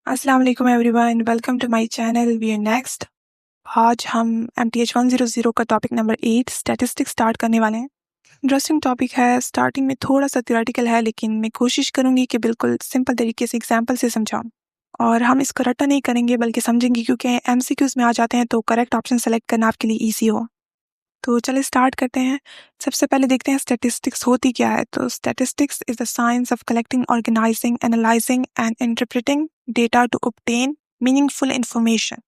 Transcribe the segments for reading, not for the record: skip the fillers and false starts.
अस्सलाम वालेकुम everyone, welcome to my channel we are next. आज हम MTH 100 का टॉपिक नंबर 8 स्टैटिस्टिक्स स्टार्ट करने वाले हैं। इंटरेस्टिंग टॉपिक है, स्टार्टिंग में थोड़ा सा थियोरेटिकल है लेकिन मैं कोशिश करूंगी कि बिल्कुल सिंपल तरीके से एग्जांपल से समझाऊं। और हम इसको रट्टा नहीं करेंगे बल्कि समझेंगे, क्योंकि MCQs में आ जाते हैं तो करेक्ट ऑप्शन सेलेक्ट करना आपके लिए ईजी हो। तो चलिए स्टार्ट करते हैं। सबसे पहले देखते हैं स्टैटिस्टिक्स होती क्या है। तो statistics is the science of collecting, organising, analysing and interpreting data to obtain meaningful information.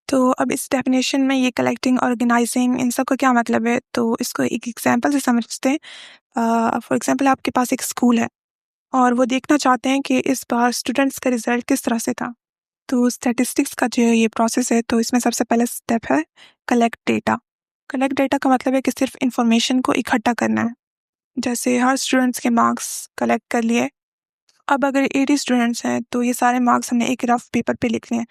तो अब इस डेफिनेशन में ये कलेक्टिंग, ऑर्गेनाइजिंग, इन सब का क्या मतलब है, तो इसको एक एग्जांपल से समझते हैं। फॉर एग्जांपल आपके पास एक स्कूल है और वो देखना चाहते हैं कि इस बार स्टूडेंट्स का रिजल्ट किस तरह से था। तो स्टैटिस्टिक्स का जो ये प्रोसेस है, तो इसमें सबसे पहला स्टेप है कलेक्ट डेटा। कलेक्ट डेटा का मतलब है कि सिर्फ इंफॉर्मेशन को इकट्ठा करना है। जैसे हर स्टूडेंट्स के मार्क्स कलेक्ट कर लिए। अब अगर 80 स्टूडेंट्स हैं तो ये सारे मार्क्स हमने एक रफ पेपर पे लिखने हैं,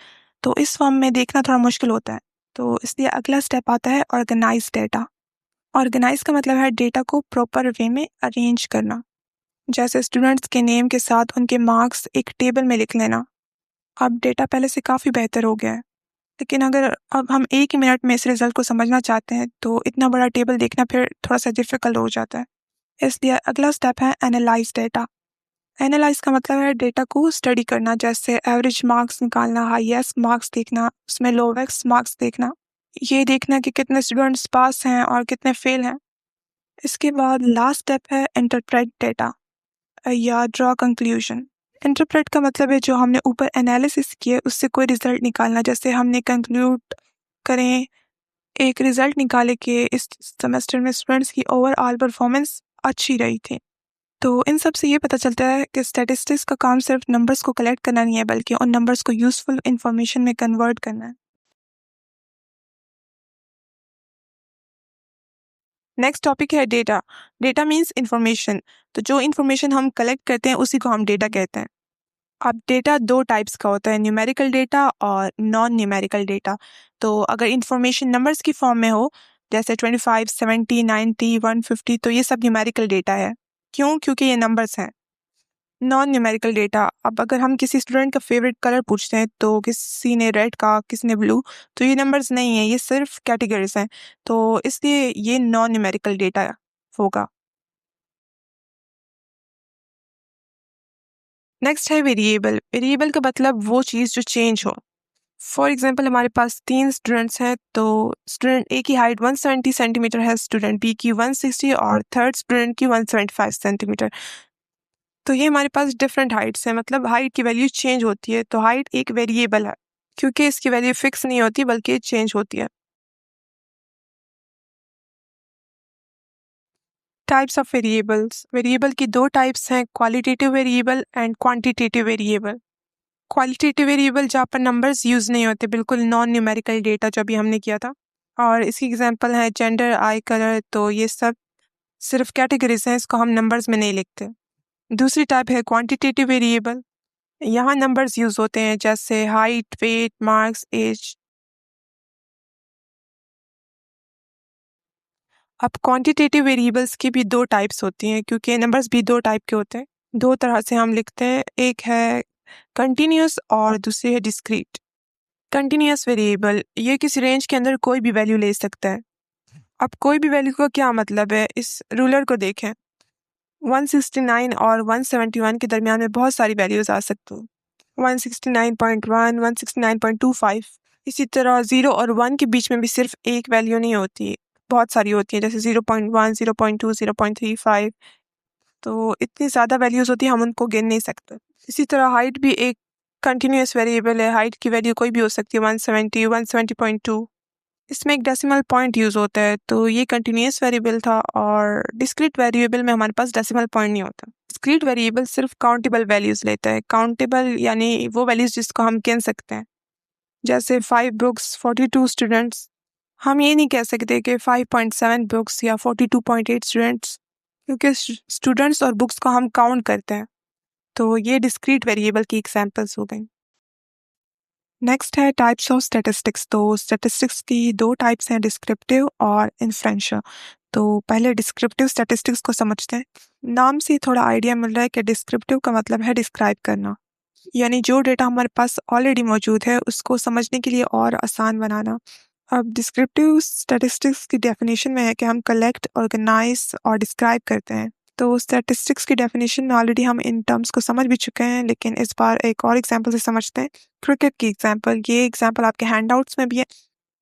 तो इस फॉर्म में देखना थोड़ा मुश्किल होता है। तो इसलिए अगला स्टेप आता है ऑर्गेनाइज डेटा। ऑर्गेनाइज का मतलब है डेटा को प्रॉपर वे में अरेंज करना। जैसे स्टूडेंट्स के नेम के साथ उनके मार्क्स एक टेबल में लिख लेना। अब डेटा पहले से काफ़ी बेहतर हो गया है, लेकिन अगर अब हम एक ही मिनट में इस रिजल्ट को समझना चाहते हैं तो इतना बड़ा टेबल देखना फिर थोड़ा सा डिफिकल्ट हो जाता है। इसलिए अगला स्टेप है एनालाइज डेटा। एनालाइज का मतलब है डेटा को स्टडी करना, जैसे एवरेज मार्क्स निकालना, हाईएस्ट मार्क्स देखना, उसमें लोवेस्ट मार्क्स देखना, ये देखना कि कितने स्टूडेंट्स पास हैं और कितने फेल हैं। इसके बाद लास्ट स्टेप है इंटरप्रेट डेटा या ड्रॉ कंक्लूजन। इंटरप्रेट का मतलब है जो हमने ऊपर एनालिसिस किए उससे कोई रिजल्ट निकालना। जैसे हमने कंक्लूड करें, एक रिजल्ट निकाले कि इस सेमेस्टर में स्टूडेंट्स की ओवरऑल परफॉर्मेंस अच्छी रही थी। तो इन सब से ये पता चलता है कि स्टैटिस्टिक्स का काम सिर्फ नंबर्स को कलेक्ट करना नहीं है, बल्कि उन नंबर्स को यूजफुल इंफॉर्मेशन में कन्वर्ट करना है। नेक्स्ट टॉपिक है डेटा। Data means information. तो जो इंफॉर्मेशन हम कलेक्ट करते हैं उसी को हम डेटा कहते हैं। अब डेटा दो टाइप्स का होता है, न्यूमेरिकल डेटा और नॉन न्यूमेरिकल डेटा। तो अगर इंफॉर्मेशन नंबर्स की फॉर्म में हो, जैसे 25, 70, 90, 150, तो ये सब न्यूमेरिकल डेटा है। क्यों? क्योंकि ये नंबर्स हैं। नॉन न्यूमेरिकल डेटा, अब अगर हम किसी स्टूडेंट का फेवरेट कलर पूछते हैं तो किसी ने रेड कहा, किसी ने ब्लू, तो ये नंबर्स नहीं है, ये सिर्फ कैटेगरीज हैं। तो इसलिए ये नॉन न्यूमेरिकल डेटा होगा। नेक्स्ट है वेरिएबल। वेरिएबल का मतलब वो चीज़ जो चेंज हो। फॉर एग्जाम्पल हमारे पास 3 स्टूडेंट्स हैं, तो स्टूडेंट ए की हाइट 170 सेंटीमीटर है, स्टूडेंट बी की 160 और थर्ड स्टूडेंट की 175 सेंटीमीटर। तो ये हमारे पास डिफरेंट हाइट्स हैं, मतलब हाइट की वैल्यू चेंज होती है। तो हाइट एक वेरिएबल है क्योंकि इसकी वैल्यू फिक्स नहीं होती बल्कि चेंज होती है। Types of variables. वेरिएबल की दो टाइप्स हैं, qualitative variable and quantitative variable. Qualitative variable जहाँ पर नंबर्स यूज नहीं होते, बिल्कुल नॉन न्यूमेरिकल डेटा जो अभी हमने किया था। और इसकी एग्जांपल है जेंडर, आई कलर, तो ये सब सिर्फ कैटेगरीज हैं, इसको हम नंबर्स में नहीं लिखते। दूसरी टाइप है क्वांटिटेटिव वेरिएबल। यहाँ नंबर्स यूज होते हैं, जैसे हाइट, वेट, मार्क्स, एज। अब क्वांटिटेटिव वेरिएबल्स की भी दो टाइप्स होती हैं, क्योंकि नंबर्स भी दो टाइप के होते हैं। दो तरह से हम लिखते हैं, एक है कंटिन्यूस और दूसरी है डिस्क्रीट। कंटिन्यूस वेरिएबल ये किसी रेंज के अंदर कोई भी वैल्यू ले सकता है। अब कोई भी वैल्यू का क्या मतलब है, इस रूलर को देखें। 169 और 171 के दरमियान में बहुत सारी वैल्यूज आ सकती हैं। 169.1, 169.25। इसी तरह 0 और 1 के बीच में भी सिर्फ एक वैल्यू नहीं होती, बहुत सारी होती है, जैसे 0.1, 0.2, 0.35। तो इतनी ज़्यादा वैल्यूज़ होती है, हम उनको गिन नहीं सकते। इसी तरह हाइट भी एक कंटिन्यूस वेरिएबल है, हाइट की वैल्यू कोई भी हो सकती है, 170, 170.2। इसमें एक डेसिमल पॉइंट यूज़ होता है, तो ये कंटिन्यूस वेरिएबल था। और डिस्क्रीट वेरिएबल में हमारे पास डेसिमल पॉइंट नहीं होता। डिस्क्रीट वेरिएबल सिर्फ काउंटेबल वैल्यूज़ लेता है। काउंटेबल यानी वो वैल्यूज़ जिसको हम गिन सकते हैं, जैसे 5 बुक्स, 42 स्टूडेंट्स। हम ये नहीं कह सकते कि 5.7 बुक्स या 42.8 स्टूडेंट्स, क्योंकि स्टूडेंट्स और बुक्स को हम काउंट करते हैं। तो ये डिस्क्रीट वेरिएबल की एग्जांपल्स हो गई। नेक्स्ट है टाइप्स ऑफ स्टैटिस्टिक्स। तो स्टैटिस्टिक्स की दो टाइप्स हैं, डिस्क्रिप्टिव और इन्फ्रेंशियल। तो पहले डिस्क्रिप्टिव स्टैटिस्टिक्स को समझते हैं। नाम से थोड़ा आइडिया मिल रहा है कि डिस्क्रिप्टिव का मतलब है डिस्क्राइब करना। यानी जो डेटा हमारे पास ऑलरेडी मौजूद है उसको समझने के लिए और आसान बनाना। अब डिस्क्रिप्टिव स्टैटिस्टिक्स की डेफिनेशन में है कि हम कलेक्ट, ऑर्गेनाइज और डिस्क्राइब करते हैं। तो स्टैटिस्टिक्स की डेफिनेशन में ऑलरेडी हम इन टर्म्स को समझ भी चुके हैं, लेकिन इस बार एक और एग्जांपल से समझते हैं। क्रिकेट की एग्जांपल, ये एग्जांपल आपके हैंडआउट्स में भी है।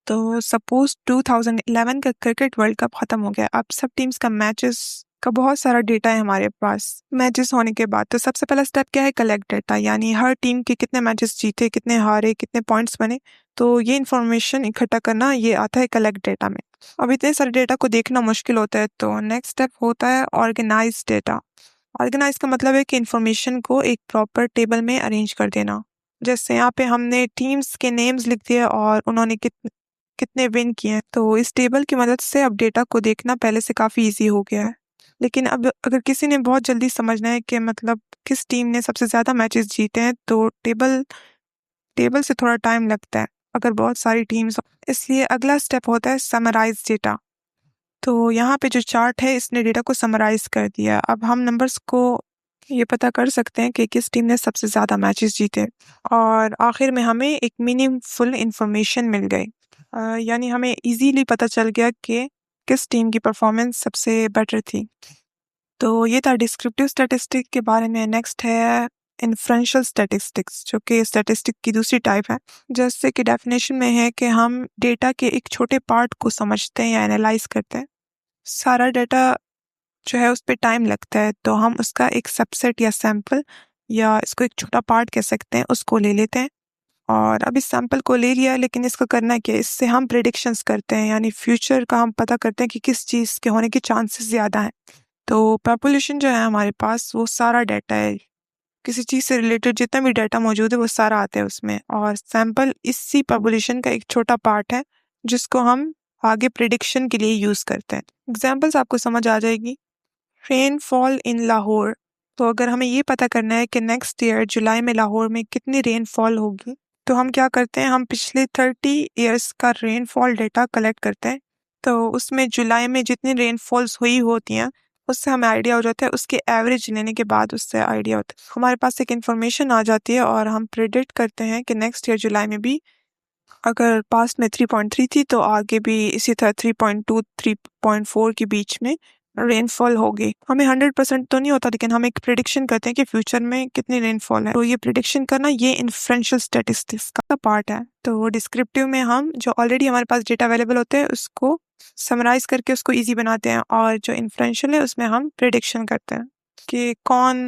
तो सपोज 2011 का क्रिकेट वर्ल्ड कप खत्म हो गया। अब सब टीम्स का मैचेस का बहुत सारा डेटा है हमारे पास मैचेस होने के बाद। तो सबसे पहला स्टेप क्या है? कलेक्ट डेटा, यानी हर टीम के कितने मैचेस जीते, कितने हारे, कितने पॉइंट्स बने। तो ये इन्फॉर्मेशन इकट्ठा करना ये आता है कलेक्ट डेटा में। अब इतने सारे डेटा को देखना मुश्किल होता है, तो नेक्स्ट स्टेप होता है ऑर्गेनाइज डेटा। ऑर्गेनाइज का मतलब है कि इन्फॉर्मेशन को एक प्रॉपर टेबल में अरेंज कर देना। जैसे यहाँ पे हमने टीम्स के नेम्स लिख दिए और उन्होंने कितने विन किए हैं। तो इस टेबल की मदद से अब डेटा को देखना पहले से काफ़ी इजी हो गया है। लेकिन अब अगर किसी ने बहुत जल्दी समझना है कि मतलब किस टीम ने सबसे ज़्यादा मैचेस जीते हैं, तो टेबल टेबल से थोड़ा टाइम लगता है अगर बहुत सारी टीम्स। इसलिए अगला स्टेप होता है समराइज डेटा। तो यहाँ पे जो चार्ट है इसने डेटा को समराइज कर दिया। अब हम नंबर्स को ये पता कर सकते हैं कि किस टीम ने सबसे ज़्यादा मैचेस जीते, और आखिर में हमें एक मीनिंगफुल इंफॉर्मेशन मिल गई। यानी हमें इजीली पता चल गया कि किस टीम की परफॉर्मेंस सबसे बेटर थी। तो ये था डिस्क्रिप्टिव स्टैटिस्टिक के बारे में। नेक्स्ट है इन्फ्रेंशियल स्टैटिस्टिक्स, जो कि स्टैटिस्टिक की दूसरी टाइप है। जैसे कि डेफिनेशन में है कि हम डेटा के एक छोटे पार्ट को समझते हैं या एनालाइज करते हैं। सारा डेटा जो है उस पे टाइम लगता है, तो हम उसका एक सबसेट या सैंपल, या इसको एक छोटा पार्ट कह सकते हैं, उसको ले लेते हैं। और अब इस सैंपल को ले लिया, लेकिन इसका करना क्या है? इससे हम प्रिडिक्शंस करते हैं, यानी फ्यूचर का हम पता करते हैं कि किस चीज़ के होने के चांसेस ज़्यादा हैं। तो पॉपुलेशन जो है हमारे पास, वो सारा डाटा है। किसी चीज़ से रिलेटेड जितना भी डाटा मौजूद है वो सारा आता है उसमें, और सैंपल इसी पॉपुलेशन का एक छोटा पार्ट है जिसको हम आगे प्रिडिक्शन के लिए यूज़ करते हैं। एग्जाम्पल्स आपको समझ आ जाएगी। Rainfall in Lahore. तो अगर हमें ये पता करना है कि नेक्स्ट ईयर जुलाई में लाहौर में कितनी रेनफॉल होगी, तो हम क्या करते हैं? हम पिछले 30 ईयर्स का रेनफॉल डेटा कलेक्ट करते हैं। तो उसमें जुलाई में जितनी रेनफॉल्स हुई होती हैं उससे हमें आइडिया हो जाता है। उसके एवरेज लेने के बाद उससे आइडिया होता है, हमारे पास एक इन्फॉर्मेशन आ जाती है, और हम प्रिडिक्ट करते हैं कि नेक्स्ट ईयर जुलाई में भी अगर पास्ट में 3.3 थी तो आगे भी इसी तरह 3.2 3.4 के बीच में रेनफॉल होगी। हमें 100% तो नहीं होता, लेकिन हम एक प्रिडिक्शन करते हैं कि फ्यूचर में कितनी रेनफॉल है। तो ये प्रिडिक्शन करना ये इन्फ्रेंशियल स्टैटिस्टिक्स का पार्ट है। तो डिस्क्रिप्टिव में हम जो ऑलरेडी हमारे पास डेटा अवेलेबल होते हैं उसको समराइज करके उसको ईजी बनाते हैं, और जो इन्फ्रेंशियल है उसमें हम प्रिडिक्शन करते हैं कि कौन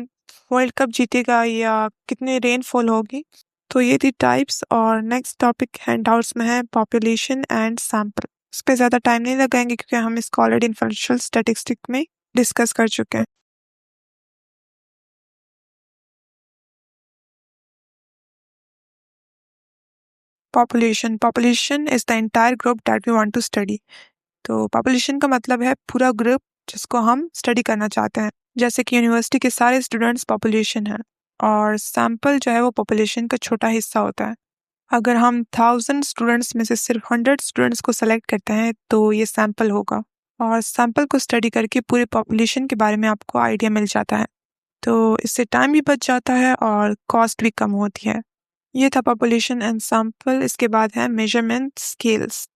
वर्ल्ड कप जीतेगा या कितनी रेनफॉल होगी। तो ये थी टाइप्स, और नेक्स्ट टॉपिक हैंडआउट्स में है पॉपुलेशन एंड सैंपल। उस पर ज़्यादा टाइम नहीं लगाएंगे क्योंकि हम इसको ऑलरेडी इन्फ्रेंशियल स्टैटिस्टिक में डिस्कस कर चुके हैं। Population is the entire group that we want to study. तो पॉपुलेशन का मतलब है पूरा ग्रुप जिसको हम स्टडी करना चाहते हैं। जैसे कि यूनिवर्सिटी के सारे स्टूडेंट्स पॉपुलेशन है, और सैंपल जो है वो पॉपुलेशन का छोटा हिस्सा होता है। अगर हम 1000 स्टूडेंट्स में से सिर्फ 100 स्टूडेंट्स को सेलेक्ट करते हैं तो ये सैंपल होगा, और सैंपल को स्टडी करके पूरे पॉपुलेशन के बारे में आपको आइडिया मिल जाता है। तो इससे टाइम भी बच जाता है और कॉस्ट भी कम होती है। ये था पॉपुलेशन एंड सैंपल। इसके बाद है measurement scales.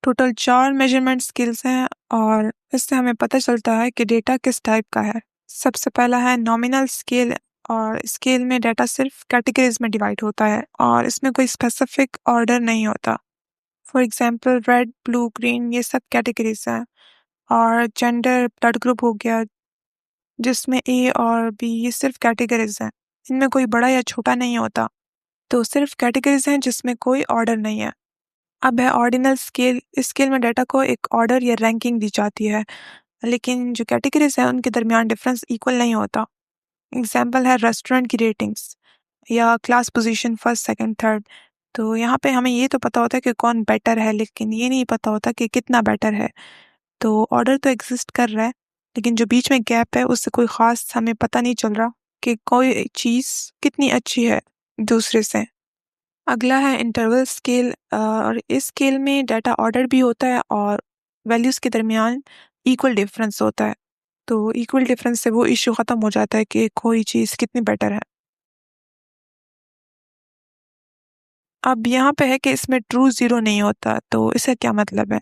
Total 4 measurement scales हैं, और इससे हमें पता चलता है कि डेटा किस टाइप का है। सबसे पहला है नॉमिनल स्केल, और स्केल में डाटा सिर्फ कैटेगरीज में डिवाइड होता है और इसमें कोई स्पेसिफिक ऑर्डर नहीं होता। For example red, blue, green ये सब कैटेगरीज हैं। और जेंडर, ब्लड ग्रुप हो गया, जिसमें ए और बी ये सिर्फ कैटेगरीज हैं। इनमें कोई बड़ा या छोटा नहीं होता। तो सिर्फ कैटेगरीज हैं जिसमें कोई ऑर्डर नहीं है। अब है ऑर्डिनल स्केल। इस स्केल में डाटा को एक ऑर्डर या रैंकिंग दी जाती है, लेकिन जो कैटेगरीज हैं उनके दरमियान डिफरेंस इक्वल नहीं होता। एग्जाम्पल है रेस्टोरेंट की रेटिंग्स या class position first, second, third. तो यहाँ पे हमें ये तो पता होता है कि कौन बेटर है, लेकिन ये नहीं पता होता कि कितना बेटर है। तो ऑर्डर तो एग्जिस्ट कर रहा है, लेकिन जो बीच में गैप है उससे कोई ख़ास हमें पता नहीं चल रहा कि कोई चीज़ कितनी अच्छी है दूसरे से। अगला है इंटरवल स्केल, और इस स्केल में डाटा ऑर्डर भी होता है और वैल्यूज़ के दरमियान इक्वल डिफरेंस होता है। तो इक्वल डिफरेंस से वो इशू ख़त्म हो जाता है कि कोई चीज़ कितनी बेटर है। अब यहाँ पे है कि इसमें ट्रू ज़ीरो नहीं होता, तो इसका क्या मतलब है?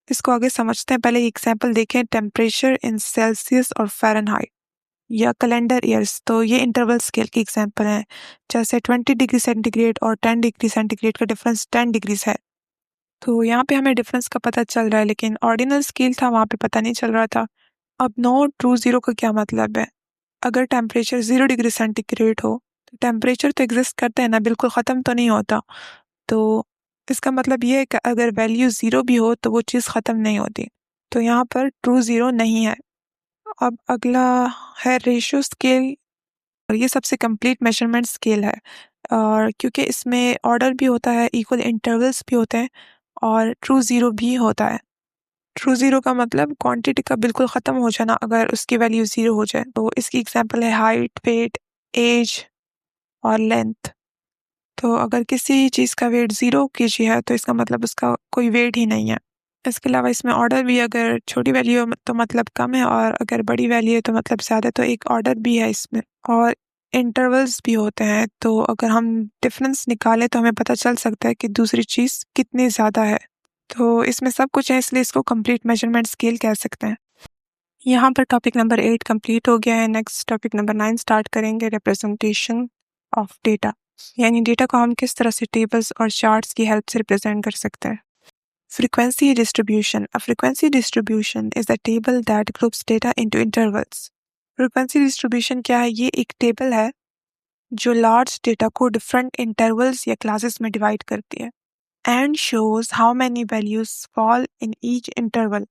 इसको आगे समझते हैं। पहले एग्जाम्पल देखें, टेम्परेचर इन सेल्सियस और फ़ारेनहाइट या कैलेंडर ईयर्स, तो ये इंटरवल स्केल की एग्जाम्पल हैं। जैसे 20 डिग्री सेंटीग्रेड और 10 डिग्री सेंटीग्रेड का डिफरेंस 10 डिग्रीज है, तो यहाँ पे हमें डिफरेंस का पता चल रहा है, लेकिन ऑर्डिनल स्केल था वहाँ पे पता नहीं चल रहा था। अब नो ट्रू ज़ीरो का क्या मतलब है? अगर टेम्परेचर 0 डिग्री सेंटीग्रेड हो तो टेम्परेचर तो एग्जिस्ट करता है ना, बिल्कुल ख़त्म तो नहीं होता। तो इसका मतलब ये है कि अगर वैल्यू ज़ीरो भी हो तो वो चीज़ ख़त्म नहीं होती, तो यहाँ पर ट्रू ज़ीरो नहीं है। अब अगला है रेशियो स्केल, और ये सबसे कंप्लीट मेजरमेंट स्केल है, और क्योंकि इसमें ऑर्डर भी होता है, इक्वल इंटरवल्स भी होते हैं, और ट्रू ज़ीरो भी होता है। ट्रू ज़ीरो का मतलब क्वांटिटी का बिल्कुल ख़त्म हो जाना अगर उसकी वैल्यू ज़ीरो हो जाए। तो इसकी एग्जांपल है हाइट, वेट, एज और लेंथ। तो अगर किसी चीज़ का वेट 0 केजी है तो इसका मतलब उसका कोई वेट ही नहीं है। इसके अलावा इसमें ऑर्डर भी, अगर छोटी वैल्यू है तो मतलब कम है, और अगर बड़ी वैल्यू है तो मतलब ज़्यादा, तो एक ऑर्डर भी है इसमें। और इंटरवल्स भी होते हैं, तो अगर हम डिफरेंस निकालें तो हमें पता चल सकता है कि दूसरी चीज़ कितनी ज़्यादा है। तो इसमें सब कुछ है, इसलिए इसको कंप्लीट मेजरमेंट स्केल कह सकते हैं। यहाँ पर टॉपिक नंबर 8 कंप्लीट हो गया है। नेक्स्ट टॉपिक नंबर 9 स्टार्ट करेंगे, रिप्रेजेंटेशन ऑफ डेटा, यानी डेटा को हम किस तरह से टेबल्स और चार्ट्स की हेल्प से रिप्रेजेंट कर सकते हैं। Frequency distribution. A frequency distribution is a table that groups data into intervals. Frequency distribution क्या है? ये एक टेबल है जो लार्ज डेटा को डिफरेंट इंटरवल्स या क्लासेस में डिवाइड करती है, and shows how many values fall in each interval.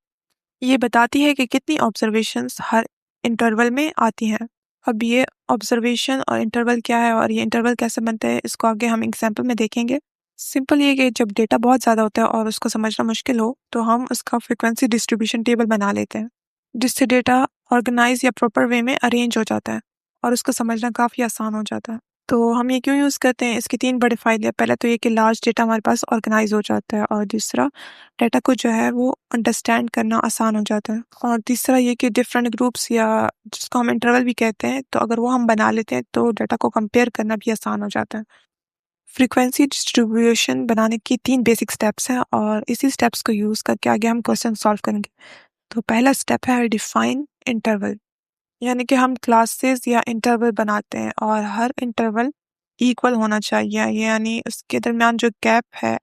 ये बताती है कि कितनी ऑब्जर्वेशंस हर इंटरवल में आती हैं। अब ये ऑब्जर्वेशन और इंटरवल क्या है और ये इंटरवल कैसे बनते हैं, इसको आगे हम एग्जाम्पल में देखेंगे। सिंपल ये कि जब डेटा बहुत ज़्यादा होता है और उसको समझना मुश्किल हो तो हम उसका फ्रिक्वेंसी डिस्ट्रीब्यूशन टेबल बना लेते हैं, जिससे डेटा ऑर्गेनाइज या प्रॉपर वे में अरेंज हो जाता है और उसको समझना काफ़ी आसान हो जाता है। तो हम ये क्यों यूज़ करते हैं? इसके 3 बड़े फ़ायदे हैं। पहला तो ये कि लार्ज डेटा हमारे पास ऑर्गेनाइज हो जाता है, और दूसरा डेटा को जो है वो अंडरस्टैंड करना आसान हो जाता है, और तीसरा ये कि डिफरेंट ग्रुप्स या जिसको हम इंटरवल भी कहते हैं, तो अगर वो हम बना लेते हैं तो डेटा को कंपेयर करना भी आसान हो जाता है। फ्रीक्वेंसी डिस्ट्रीब्यूशन बनाने की 3 बेसिक स्टेप्स हैं, और इसी स्टेप्स को यूज़ करके आगे हम क्वेश्चन सॉल्व करेंगे। तो पहला स्टेप है डिफाइन इंटरवल, यानी कि हम क्लासेस या इंटरवल बनाते हैं और हर इंटरवल इक्वल होना चाहिए, यानी उसके दरमियान जो गैप है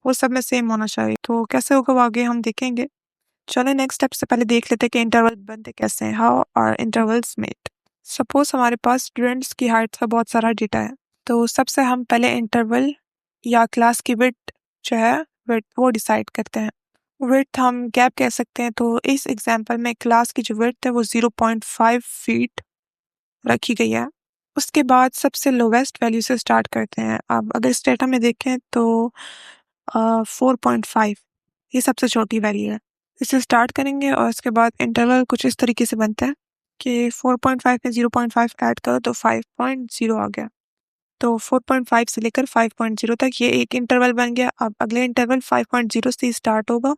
वो सब में सेम होना चाहिए। तो कैसे होगा वो आगे हम देखेंगे। चलो नेक्स्ट स्टेप से पहले देख लेते हैं कि इंटरवल बनते कैसे हैं। How are intervals made. Suppose हमारे पास स्टूडेंट्स की हाइट्स का बहुत सारा डेटा है, तो सबसे हम पहले इंटरवल या क्लास की विड्थ जो है, विड्थ वो डिसाइड करते हैं। विड्थ हम गैप कह सकते हैं, तो इस एग्जांपल में क्लास की जो विड्थ है वो 0.5 फीट रखी गई है। उसके बाद सबसे लोवेस्ट वैल्यू से स्टार्ट करते हैं। अब अगर इस डेटा में देखें तो 4.5 ये सबसे छोटी वैल्यू है। इसे स्टार्ट करेंगे और उसके बाद इंटरवल कुछ इस तरीके से बनता है कि 4.5 में 0.5 ऐड करो तो 5.0 आ गया। तो 4.5 से लेकर 5.0 तक ये एक इंटरवल बन गया। अब अगले इंटरवल 5.0 से स्टार्ट होगा,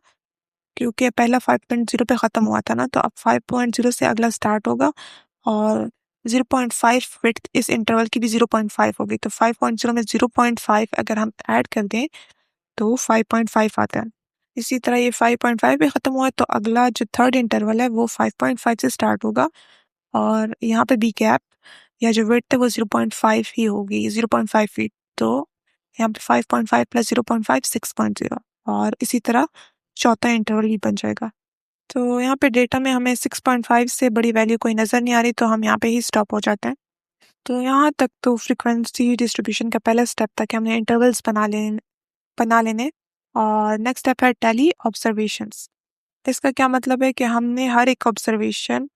क्योंकि पहला 5.0 पे ख़त्म हुआ था ना, तो अब 5.0 से अगला स्टार्ट होगा, और 0.5 विड्थ इस इंटरवल की भी 0.5 होगी। तो 5.0 में 0.5 अगर हम ऐड कर दें तो 5.5 आता है। इसी तरह ये 5.5 भी ख़त्म हुआ है, तो अगला जो थर्ड इंटरवल है वो 5.5 से स्टार्ट होगा, और यहाँ पे बी गैप या जो विड्थ है वो 0.5 ही होगी, 0.5 फीट। तो यहाँ पे 5.5 प्लस 0.5 6.0, और इसी तरह चौथा इंटरवल भी बन जाएगा। तो यहाँ पे डेटा में हमें 6.5 से बड़ी वैल्यू कोई नज़र नहीं आ रही, तो हम यहाँ पे ही स्टॉप हो जाते हैं। तो यहाँ तक तो फ्रीक्वेंसी डिस्ट्रीब्यूशन का पहला स्टेप था कि हमने इंटरवल्स बना लेने। और नेक्स्ट स्टेप है टैली ऑब्जर्वेशंस। इसका क्या मतलब है कि हमने हर एक ऑब्जर्वेशन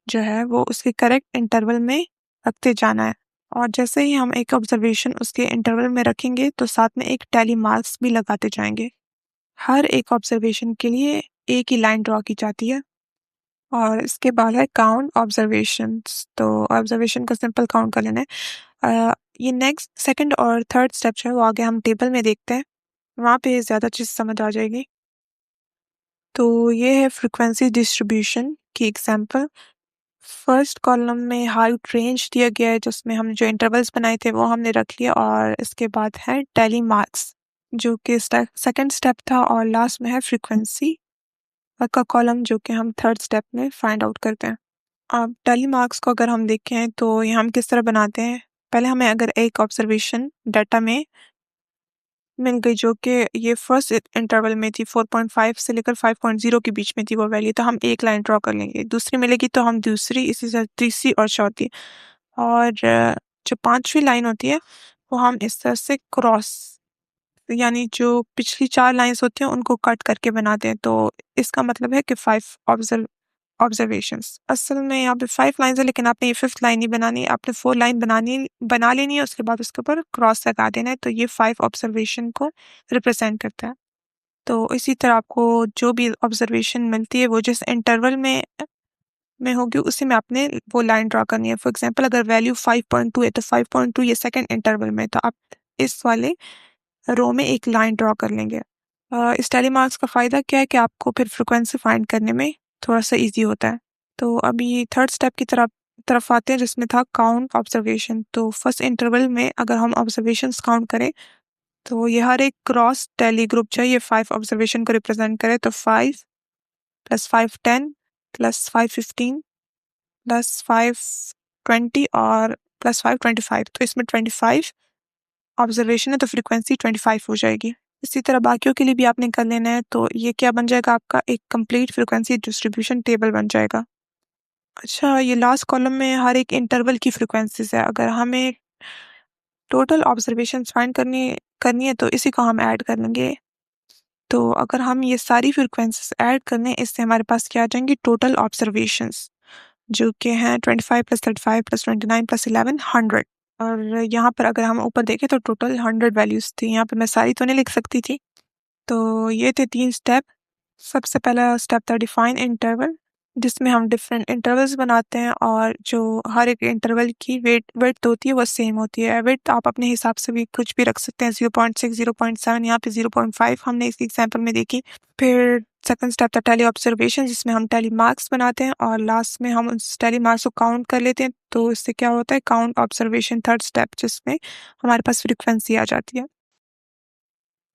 जो है वो उसके करेक्ट इंटरवल में रखते जाना है, और जैसे ही हम एक ऑब्जर्वेशन उसके इंटरवल में रखेंगे तो साथ में एक टैली मार्क्स भी लगाते जाएंगे। हर एक ऑब्जर्वेशन के लिए एक ही लाइन ड्रॉ की जाती है। और इसके बाद है काउंट ऑब्जर्वेशंस। तो ऑब्जर्वेशन को सिंपल काउंट कर लेना है। ये नेक्स्ट सेकंड और थर्ड स्टेप जो है वो आगे हम टेबल में देखते हैं, वहाँ पे ज़्यादा चीज़ समझ आ जाएगी। तो ये है फ्रीक्वेंसी डिस्ट्रीब्यूशन की एग्जांपल। फर्स्ट कॉलम में हाइट रेंज दिया गया है जिसमें हम जो इंटरवल्स बनाए थे वो हमने रख लिया, और इसके बाद है टैली मार्क्स जो कि सेकंड स्टेप था, और लास्ट में है फ्रीक्वेंसी का कॉलम जो कि हम थर्ड स्टेप में फाइंड आउट करते हैं। अब टैली मार्क्स को अगर हम देखें तो ये हम किस तरह बनाते हैं, पहले हमें अगर एक ऑब्जर्वेशन डाटा में मिल गई जो कि ये फर्स्ट इंटरवल में थी, 4.5 से लेकर 5.0 के बीच में थी वो वैल्यू, तो हम एक लाइन ड्रॉ कर लेंगे। दूसरी मिलेगी तो हम दूसरी, इसी तरह तीसरी और चौथी, और जो पांचवी लाइन होती है वो हम इस तरह से क्रॉस, यानी जो पिछली 4 लाइन्स होती हैं उनको कट करके बनाते हैं। तो इसका मतलब है कि 5 ऑब्जर्वेशंस। असल में यहाँ पे 5 लाइन्स है, लेकिन आपने ये 5th लाइन नहीं बनानी है, आपने 4 लाइन बना लेनी है, उसके बाद उसके ऊपर क्रॉस लगा देना है, तो ये 5 ऑब्जर्वेशन को रिप्रेजेंट करता है। तो इसी तरह आपको जो भी ऑब्जर्वेशन मिलती है वो जिस इंटरवल में होगी उसी में आपने वो लाइन ड्रॉ करनी है। फॉर एग्जांपल अगर वैल्यू 5.2 है तो 5.2 ये सेकंड इंटरवल में, तो आप इस वाले रो में एक लाइन ड्रॉ कर लेंगे। इस टैली मार्क्स का फ़ायदा क्या है कि आपको फिर फ्रिक्वेंसी फाइंड करने में थोड़ा सा ईजी होता है। तो अभी थर्ड स्टेप की तरफ तरफ आते हैं जिसमें था काउंट ऑब्जर्वेशन। तो फर्स्ट इंटरवल में अगर हम ऑब्जर्वेशंस काउंट करें तो ये हर एक क्रॉस टैली ग्रुप जो है ये 5 ऑब्जर्वेशन को रिप्रेजेंट करे, तो 5 + 5 10 + 5 15 + 5 20 और +5 25, तो इसमें 25 ऑब्जर्वेशन है तो फ्रीक्वेंसी 25 हो जाएगी। इसी तरह बाकियों के लिए भी आपने कर लेना है, तो ये क्या बन जाएगा, आपका एक कंप्लीट फ्रीक्वेंसी डिस्ट्रीब्यूशन टेबल बन जाएगा। अच्छा, ये लास्ट कॉलम में हर एक इंटरवल की फ्रीक्वेंसीज है। अगर हमें टोटल ऑब्जर्वेशंस फाइंड करनी है तो इसी को हम ऐड कर लेंगे। तो अगर हम ये सारी फ्रीक्वेंसीज ऐड कर लें, इससे हमारे पास क्या आ जाएंगी टोटल ऑब्जर्वेशंस, जो कि हैं 25 + 35 + 29 + 11 100। और यहाँ पर अगर हम ऊपर देखें तो टोटल 100 वैल्यूज़ थी। यहाँ पे मैं सारी तो नहीं लिख सकती थी। तो ये थे 3 स्टेप। सबसे पहला स्टेप था डिफाइन इंटरवल, जिसमें हम डिफरेंट इंटरवल्स बनाते हैं और जो हर एक इंटरवल की विड्थ होती है वो सेम होती है। विड्थ आप अपने हिसाब से भी कुछ भी रख सकते हैं, 0.6 0.7, यहाँ पे 0.5 हमने इस एग्जाम्पल में देखी। फिर सेकंड स्टेप था टैली ऑब्जर्वेशन, जिसमें हम टैली मार्क्स बनाते हैं और लास्ट में हम उस टैली मार्क्स को काउंट कर लेते हैं। तो इससे क्या होता है काउंट ऑब्जर्वेशन थर्ड स्टेप, जिसमें हमारे पास फ्रीक्वेंसी आ जाती है।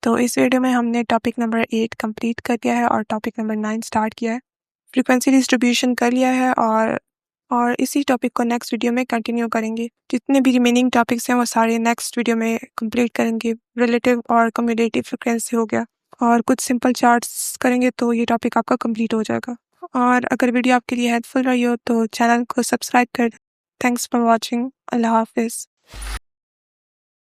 तो इस वीडियो में हमने टॉपिक नंबर 8 कंप्लीट कर दिया है और टॉपिक नंबर 9 स्टार्ट किया है। फ्रीक्वेंसी डिस्ट्रीब्यूशन कर लिया है, और इसी टॉपिक को नेक्स्ट वीडियो में कंटिन्यू करेंगे। जितने भी रिमेनिंग टॉपिक्स हैं वो सारे नेक्स्ट वीडियो में कंप्लीट करेंगे। रिलेटिव और कम्युलेटिव फ्रीक्वेंसी हो गया, और कुछ सिंपल चार्ट्स करेंगे, तो ये टॉपिक आपका कंप्लीट हो जाएगा। और अगर वीडियो आपके लिए हेल्पफुल रही हो तो चैनल को सब्सक्राइब कर दें। Thanks for watching. अल्लाह हाफिज़।